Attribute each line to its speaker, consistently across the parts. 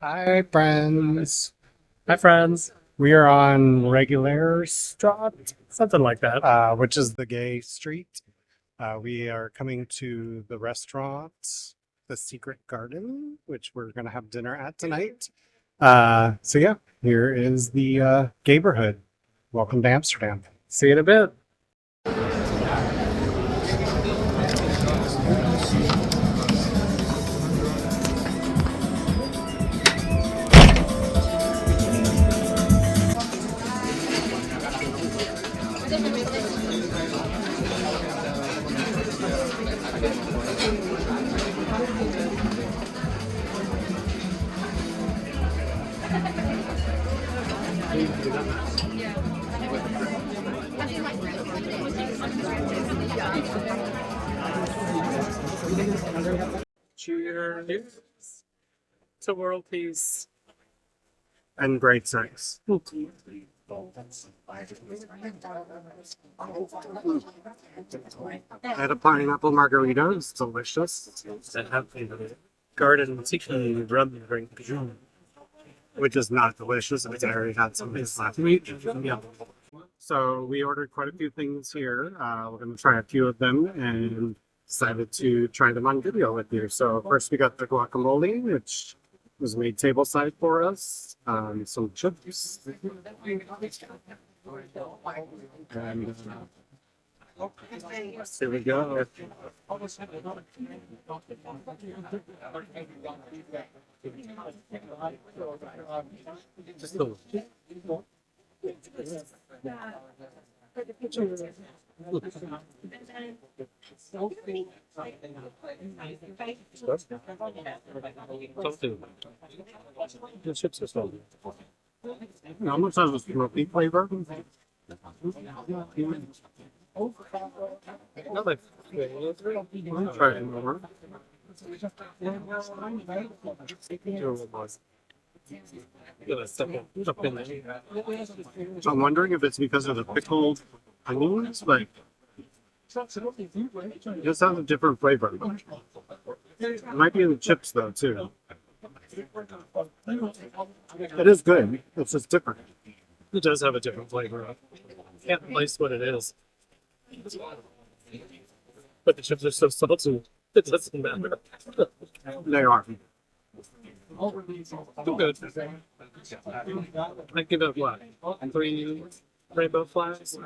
Speaker 1: Hi, friends.
Speaker 2: Hi, friends.
Speaker 1: We are on Regular Street,
Speaker 2: Something like that.
Speaker 1: which is the gay street. We are coming to the restaurant, the Secret Garden, which we're going to have dinner at tonight. So yeah, here is the neighborhood. Welcome to Amsterdam.
Speaker 2: See you in a bit. Cheers to world peace.
Speaker 1: And grade 6. I had a pineapple margarita. It's delicious.
Speaker 2: That have a garden Tiki rum drink.
Speaker 1: Which is not delicious. I already had some of this last week.
Speaker 2: Yeah.
Speaker 1: So we ordered quite a few things here. We're going to try a few of them and decided to try them on video with you. So first we got the guacamole, which was made tableside for us. Some chips. And here we go.
Speaker 2: Just the something. The chips are salty.
Speaker 1: It almost has a smoky flavor.
Speaker 2: Not like
Speaker 1: I'll try it more.
Speaker 2: Stuff in there.
Speaker 1: I'm wondering if it's because of the pickled onions, but it just has a different flavor. It might be in the chips though too. It is good. It's just different.
Speaker 2: It does have a different flavor. Can't place what it is. But the chips are so salty, it doesn't matter.
Speaker 1: They are.
Speaker 2: Too good. I give it what? 3 rainbow flags?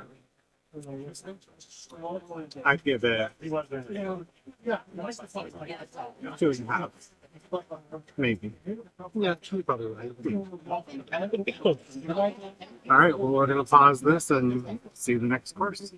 Speaker 1: I'd give it 2.5. Maybe.
Speaker 2: Yeah, you're probably right.
Speaker 1: All right, well, we're going to pause this and see the next course.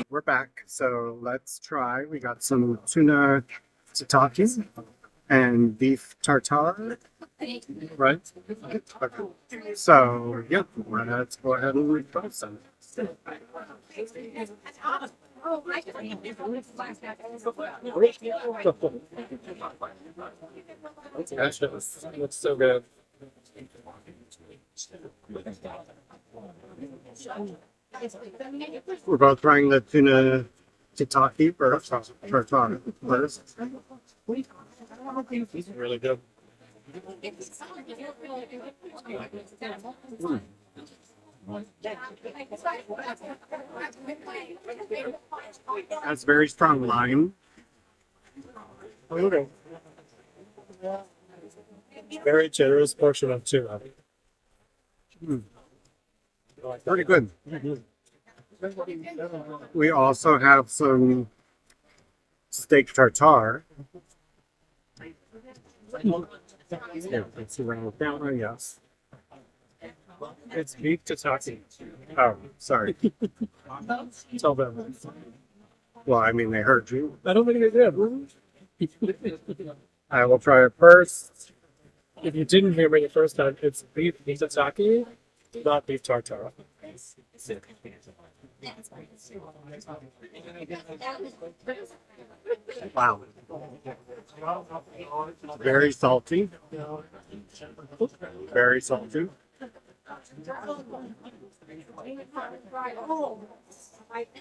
Speaker 1: We're back, so let's try. We got some tuna tataki and beef tartar, right? Okay. So, yeah, let's go ahead and read both of them.
Speaker 2: Gosh, it looks so good.
Speaker 1: We're both trying the tuna tataki first. Tartar first.
Speaker 2: It's really good.
Speaker 1: That's very strong lime.
Speaker 2: Okay. Very generous portion of tuna.
Speaker 1: Pretty good. We also have some steak tartare. Here, let's see around the camera, yes.
Speaker 2: It's beef Tataki.
Speaker 1: Oh, sorry.
Speaker 2: Tell them.
Speaker 1: Well, I mean, they heard you.
Speaker 2: I don't think they did.
Speaker 1: I will try it first.
Speaker 2: If you didn't hear me the first time, it's beef Tataki, not beef tartar.
Speaker 1: Wow. Very salty. Very salty.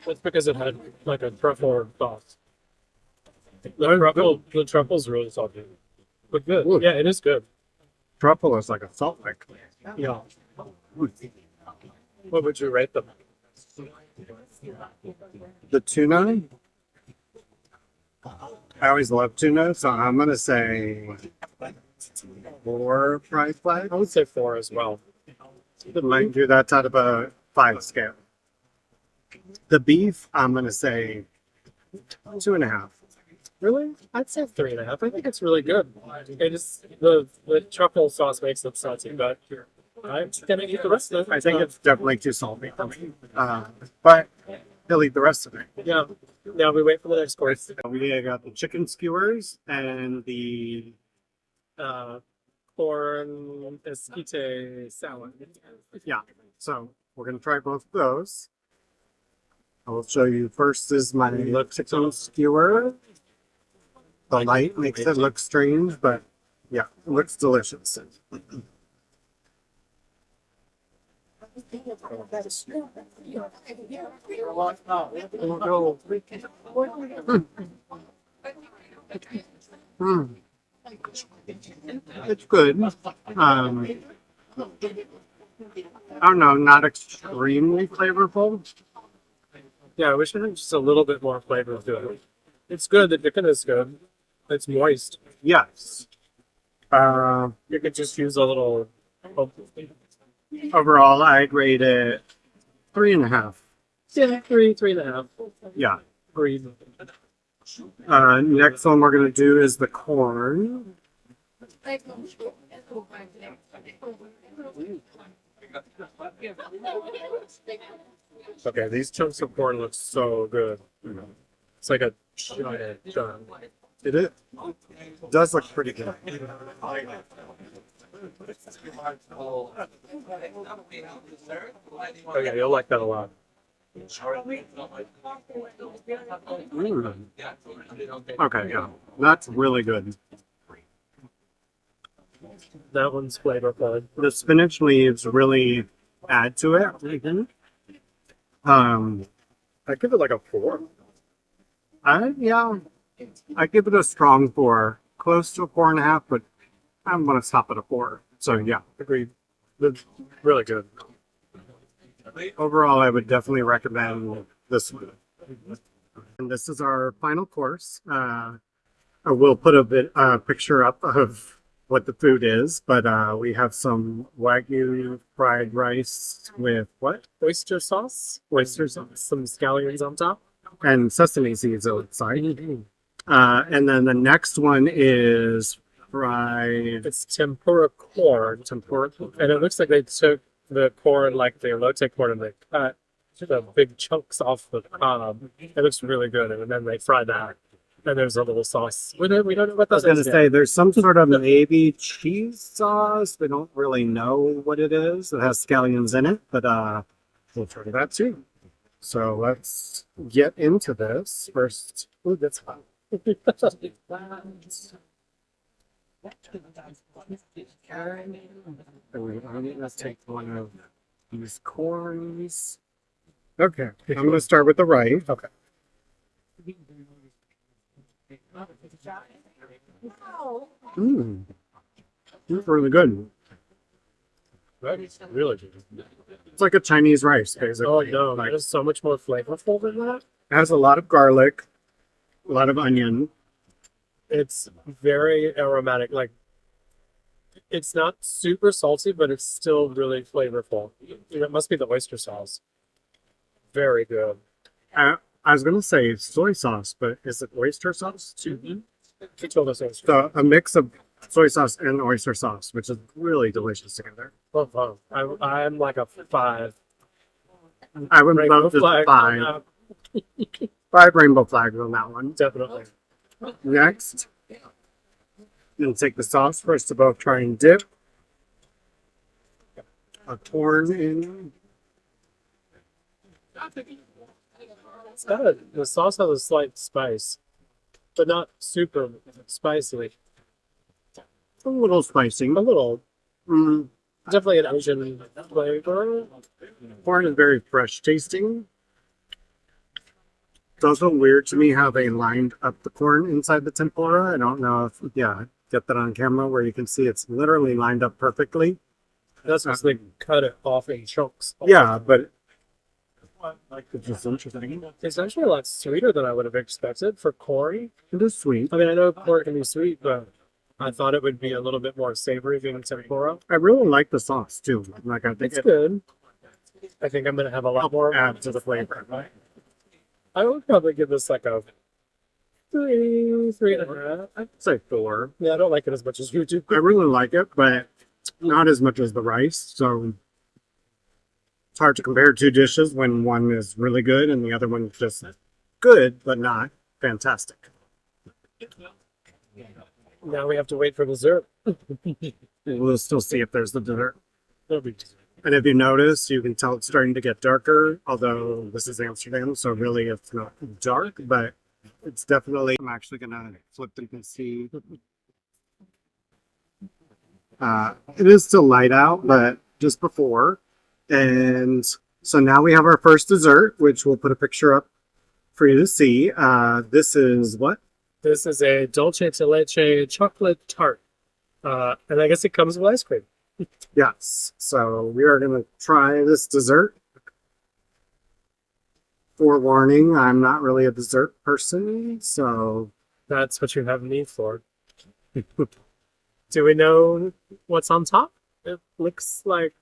Speaker 2: That's because it had like a truffle sauce. The truffle's really salty. But good.
Speaker 1: Ooh.
Speaker 2: Yeah, it is good.
Speaker 1: Truffle is like a salt lick.
Speaker 2: Yeah. What would you rate them?
Speaker 1: The tuna. I always love tuna, so I'm gonna say 4 price flag.
Speaker 2: I would say 4 as well.
Speaker 1: Mind you, that's out of a 5 scale. The beef, I'm gonna say 2.5.
Speaker 2: Really? I'd say 3.5. I think it's really good. It is the truffle sauce makes it salty, but I'm gonna eat the rest of it.
Speaker 1: I think it's definitely too salty for me. But he'll eat the rest of it.
Speaker 2: Yeah. Now we wait for the next course.
Speaker 1: We got the chicken skewers and the
Speaker 2: Corn Esquite salad.
Speaker 1: yeah. So we're gonna try both of those. I will show you first is my chicken skewer. The light makes it look strange, but yeah, it looks delicious. Mm. It's good. I don't know, not extremely flavorful.
Speaker 2: Yeah, I wish it had just a little bit more flavor to it. It's good. The chicken is good. It's moist.
Speaker 1: Yes.
Speaker 2: You could just use a little.
Speaker 1: Overall, I'd rate it 3.5.
Speaker 2: Yeah, 3.5.
Speaker 1: Yeah.
Speaker 2: Agreed.
Speaker 1: Next one we're gonna do is the corn.
Speaker 2: Okay, these chunks of corn look so good. It's like a giant chunk.
Speaker 1: It does look pretty good.
Speaker 2: Okay, you'll like that a lot.
Speaker 1: Mm. Okay, yeah, that's really good.
Speaker 2: That one's flavorful.
Speaker 1: The spinach leaves really add to it.
Speaker 2: I give it like a 4.
Speaker 1: Yeah, I give it a strong 4, close to a 4.5, but I'm gonna stop at a 4. So yeah,
Speaker 2: Agreed. It's really good.
Speaker 1: overall, I would definitely recommend this one. And this is our final course. I will put a picture up of what the food is, but we have some Wagyu fried rice with what?
Speaker 2: Oyster sauce.
Speaker 1: Oyster sauce.
Speaker 2: Some scallions on top.
Speaker 1: And sesame seeds outside. And then the next one is fried
Speaker 2: It's tempura corn.
Speaker 1: tempura.
Speaker 2: And it looks like they took the corn, like the Leche corn, and they cut the big chunks off the cob. It looks really good. And then they fry that. And there's a little sauce. We don't know what
Speaker 1: I was
Speaker 2: that
Speaker 1: going to
Speaker 2: is yet.
Speaker 1: say there's some sort of maybe cheese sauce. We don't really know what it is. It has scallions in it, but we'll try that too. So let's get into this first. Ooh, that's hot. Let's take one of these corns. Okay, I'm going to start with the rice.
Speaker 2: Okay.
Speaker 1: Mmm. It's really good.
Speaker 2: That's really good.
Speaker 1: It's like a Chinese rice, basically.
Speaker 2: Oh no,
Speaker 1: Like,
Speaker 2: that is so much more flavorful than that.
Speaker 1: it has a lot of garlic, a lot of onion.
Speaker 2: It's very aromatic. Like, it's not super salty, but it's still really flavorful. It must be the oyster sauce. Very good.
Speaker 1: I was gonna say soy sauce, but is it oyster sauce too?
Speaker 2: He told us oyster.
Speaker 1: So a mix of soy sauce and oyster sauce, which is really delicious together.
Speaker 2: Oh, I'm like a 5.
Speaker 1: I would
Speaker 2: Rainbow
Speaker 1: love just
Speaker 2: flag.
Speaker 1: 5. 5 rainbow flags on that one.
Speaker 2: Definitely.
Speaker 1: Next, we'll take the sauce for us to both try and dip a corn in.
Speaker 2: It's got the sauce has a slight spice, but not super spicy.
Speaker 1: A little spicy.
Speaker 2: A little.
Speaker 1: Mm,
Speaker 2: Definitely an Asian flavor.
Speaker 1: corn is very fresh tasting. It's also weird to me how they lined up the corn inside the tempura. I don't know if, yeah, get that on camera where you can see it's literally lined up perfectly.
Speaker 2: That's because they cut it off in chunks.
Speaker 1: Yeah, but it's just interesting.
Speaker 2: It's actually a lot sweeter than I would have expected for corn.
Speaker 1: It is sweet.
Speaker 2: I mean, I know corn can be sweet, but I thought it would be a little bit more savory being tempura.
Speaker 1: I really like the sauce too. Like I think
Speaker 2: It's good. I think I'm gonna have a lot more.
Speaker 1: add to the flavor.
Speaker 2: I would probably give this like a 3.5.
Speaker 1: I'd say 4.
Speaker 2: Yeah, I don't like it as much as you do.
Speaker 1: I really like it, but not as much as the rice. So it's hard to compare two dishes when one is really good and the other one's just good, but not fantastic.
Speaker 2: Now we have to wait for dessert.
Speaker 1: We'll still see if there's the dessert.
Speaker 2: That'll be
Speaker 1: And if you notice, you can tell it's starting to get darker, although this is Amsterdam, so really it's not dark, but it's definitely... I'm actually going to flip it and see. It is still light out, but just before. And so now we have our first dessert, which we'll put a picture up for you to see. This is what?
Speaker 2: This is a Dolce to Leche chocolate tart. And I guess it comes with ice cream.
Speaker 1: Yes. So we are going to try this dessert. Forewarning, I'm not really a dessert person, so...
Speaker 2: That's what you have me for. Do we know what's on top? It looks like...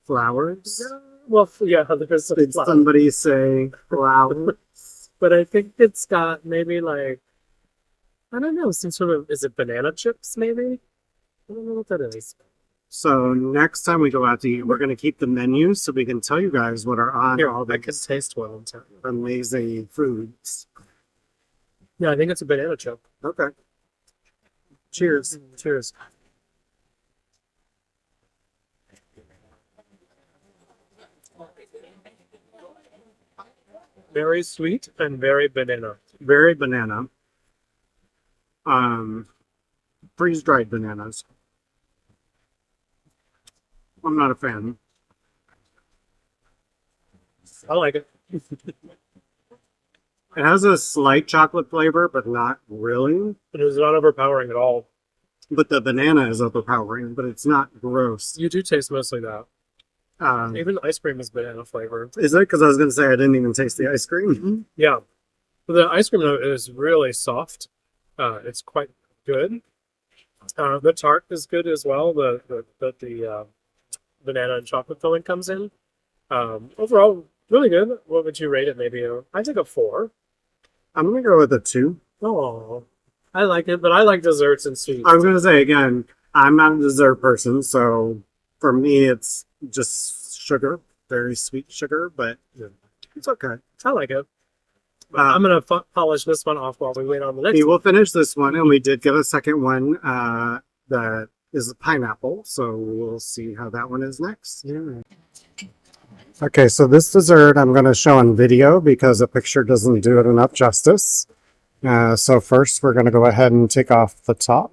Speaker 1: Flowers?
Speaker 2: Well, yeah, there's some
Speaker 1: Did
Speaker 2: flowers.
Speaker 1: somebody say flowers?
Speaker 2: But I think it's got maybe like... I don't know, some sort of... Is it banana chips, maybe? I don't know what that is.
Speaker 1: So next time we go out to eat, we're going to keep the menu so we can tell you guys what are on
Speaker 2: Here,
Speaker 1: all
Speaker 2: I can
Speaker 1: these
Speaker 2: taste one. And tell you.
Speaker 1: amazing foods.
Speaker 2: Yeah, I think it's a banana chip.
Speaker 1: Okay. Cheers.
Speaker 2: Cheers. Very sweet and very banana.
Speaker 1: Very banana. Freeze-dried bananas. I'm not a fan.
Speaker 2: I like it.
Speaker 1: It has a slight chocolate flavor, but not really.
Speaker 2: It was not overpowering at all.
Speaker 1: But the banana is overpowering, but it's not gross.
Speaker 2: You do taste mostly that.
Speaker 1: Um,
Speaker 2: Even ice cream is banana flavor.
Speaker 1: is it? Because I was going to say I didn't even taste the ice cream.
Speaker 2: Yeah. But the ice cream though is really soft. It's quite good. The tart is good as well. The banana and chocolate filling comes in. Overall, really good. What would you rate it? Maybe I think a 4.
Speaker 1: I'm going to go with a 2.
Speaker 2: Oh, I like it, but I like desserts and sweets.
Speaker 1: I was going to say, again, I'm not a dessert person, so for me, it's just sugar, very sweet sugar, but it's okay.
Speaker 2: I like it. I'm going to polish this one off while we wait on the next
Speaker 1: We
Speaker 2: one.
Speaker 1: will finish this one, and we did get a second one that is a pineapple, so we'll see how that one is next. Okay, so this dessert I'm going to show on video because a picture doesn't do it enough justice. So first, we're going to go ahead and take off the top.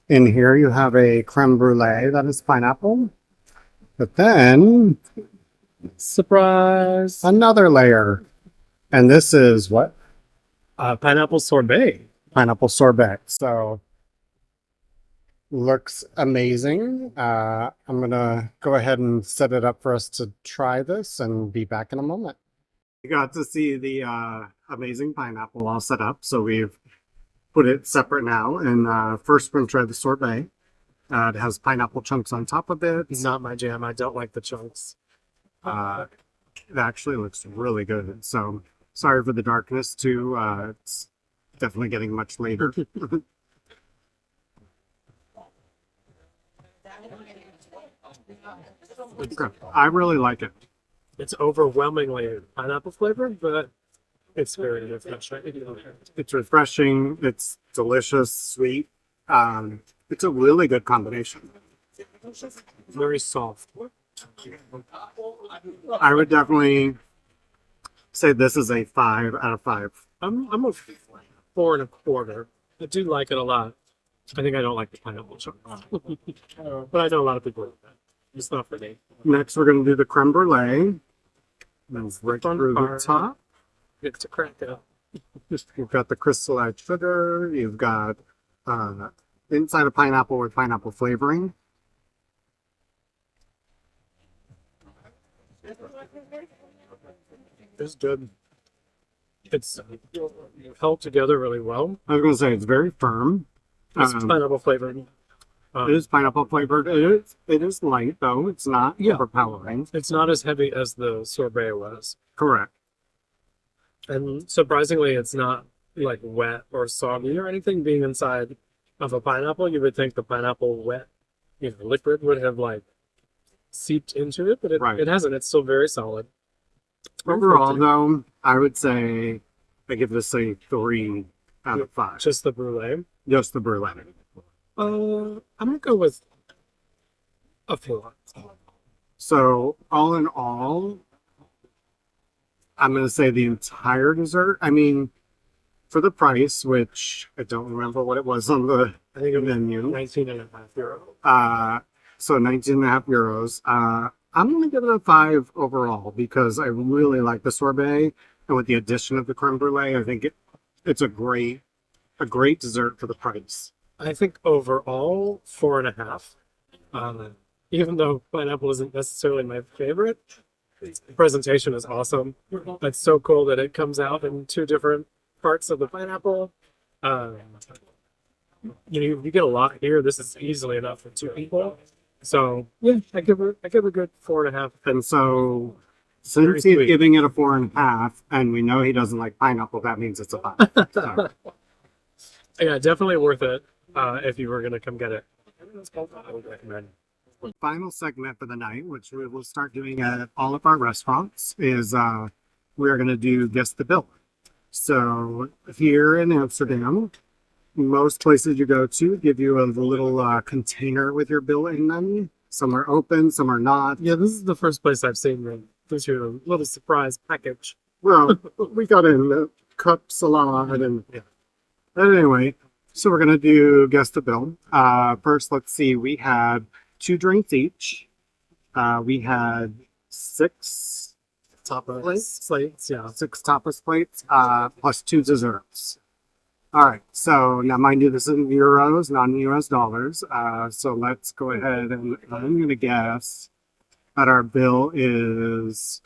Speaker 1: In here, you have a creme brulee that is pineapple. But then,
Speaker 2: Surprise!
Speaker 1: another layer. And this is what?
Speaker 2: Pineapple sorbet.
Speaker 1: Pineapple sorbet. So, looks amazing. I'm going to go ahead and set it up for us to try this and be back in a moment. You got to see the amazing pineapple all set up. So, we've put it separate now. And first, we're going to try the sorbet. It has pineapple chunks on top of it.
Speaker 2: It's not my jam. I don't like the chunks.
Speaker 1: It actually looks really good. So sorry for the darkness too. It's definitely getting much later. I really like it.
Speaker 2: It's overwhelmingly pineapple flavored, but it's very refreshing.
Speaker 1: It's refreshing. It's delicious, sweet. It's a really good combination.
Speaker 2: Very soft.
Speaker 1: I would definitely say this is a 5 out of 5.
Speaker 2: I'm a 4.25. I do like it a lot. I think I don't like the pineapple chocolate. But I know a lot of people like that. It's not for me.
Speaker 1: Next, we're going to do the creme brulee. That's right
Speaker 2: Fun
Speaker 1: through the
Speaker 2: part.
Speaker 1: top.
Speaker 2: Get to crack it up.
Speaker 1: You've got the crystallized sugar. You've got inside a pineapple with pineapple flavoring.
Speaker 2: It's good. It's held together really well.
Speaker 1: I was going to say it's very firm.
Speaker 2: It's pineapple flavored.
Speaker 1: It is pineapple flavored. It is light though. It's not overpowering.
Speaker 2: It's not as heavy as the sorbet was.
Speaker 1: Correct.
Speaker 2: And surprisingly, it's not like wet or soggy or anything being inside of a pineapple. You would think the pineapple wet, liquid would have like seeped into it, but it hasn't. It's still very solid.
Speaker 1: Overall, though, I would say I give this a 3 out of 5.
Speaker 2: Just the brulee.
Speaker 1: Just the brulee.
Speaker 2: I'm gonna go with a 4.
Speaker 1: So all in all, I'm going to say the entire dessert. I mean, for the price, which I don't remember what it was on the
Speaker 2: I think it was
Speaker 1: menu.
Speaker 2: 19.5 euros.
Speaker 1: So 19.5 euros. I'm going to give it a 5 overall because I really like the sorbet, and with the addition of the creme brulee, I think it's a great dessert for the price.
Speaker 2: I think overall 4.5. Even though pineapple isn't necessarily my favorite, the presentation is awesome. It's so cool that it comes out in 2 different parts of the pineapple. You get a lot here. This is easily enough for 2 people. So yeah, I give a good 4.5.
Speaker 1: And so
Speaker 2: Very
Speaker 1: since he's
Speaker 2: sweet.
Speaker 1: giving it a 4.5, and we know he doesn't like pineapple, that means it's a 5. So,
Speaker 2: Yeah, definitely worth it if you were gonna come get it. I would recommend.
Speaker 1: final segment for the night, which we will start doing at all of our restaurants, is we are going to do Guess the Bill. So here in Amsterdam, most places you go to give you a little container with your bill in them. Some are open, some are not.
Speaker 2: Yeah, this is the first place I've seen them. There's your little surprise package.
Speaker 1: Well, we got in the cup salad and But anyway, so we're going to do Guess the Bill. First, let's see. We had 2 drinks each. We had 6
Speaker 2: Tapas plates, yeah.
Speaker 1: 6 tapas plates, plus 2 desserts. All right, so now mind you, this is in euros, not in US dollars. So let's go ahead and I'm going to guess that our bill is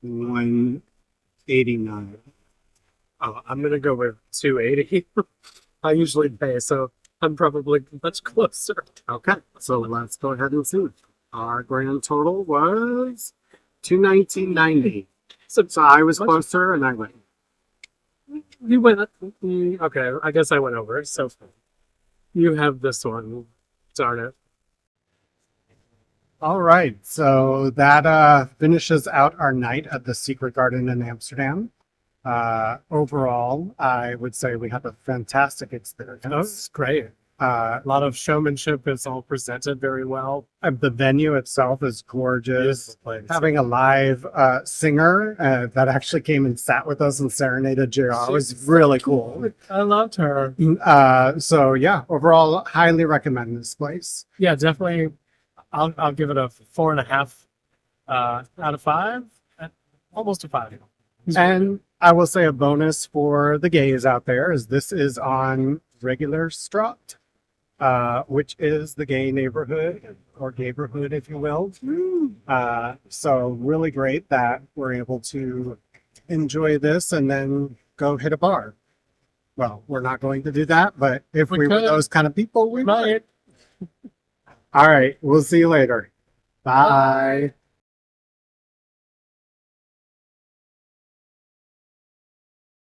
Speaker 1: 189.
Speaker 2: Oh, I'm gonna go with 280. I usually pay, so I'm probably much closer.
Speaker 1: Okay, so let's go ahead and see. Our grand total was 219.90. So I was closer and I went.
Speaker 2: You went. Okay, I guess I went over. So you have this one. Darn it.
Speaker 1: All right, so that finishes out our night at the Secret Garden in Amsterdam. Overall, I would say we had a fantastic experience.
Speaker 2: That was great. A lot of showmanship. It's all presented very well.
Speaker 1: The venue itself is gorgeous.
Speaker 2: Beautiful place.
Speaker 1: Having a live singer that actually came and sat with us and serenaded JR was really cool.
Speaker 2: I loved her.
Speaker 1: So yeah, overall, highly recommend this place.
Speaker 2: Yeah, definitely. I'll give it a 4.5 out of 5. Almost a 5.
Speaker 1: And I will say a bonus for the gays out there is this is on Regular Straat, which is the gay neighborhood or gayborhood, if you will. So really great that we're able to enjoy this and then go hit a bar. Well, we're not going to do that, but if we were
Speaker 2: could.
Speaker 1: those kind of people, we might.
Speaker 2: Right.
Speaker 1: All right, we'll see you later. Bye.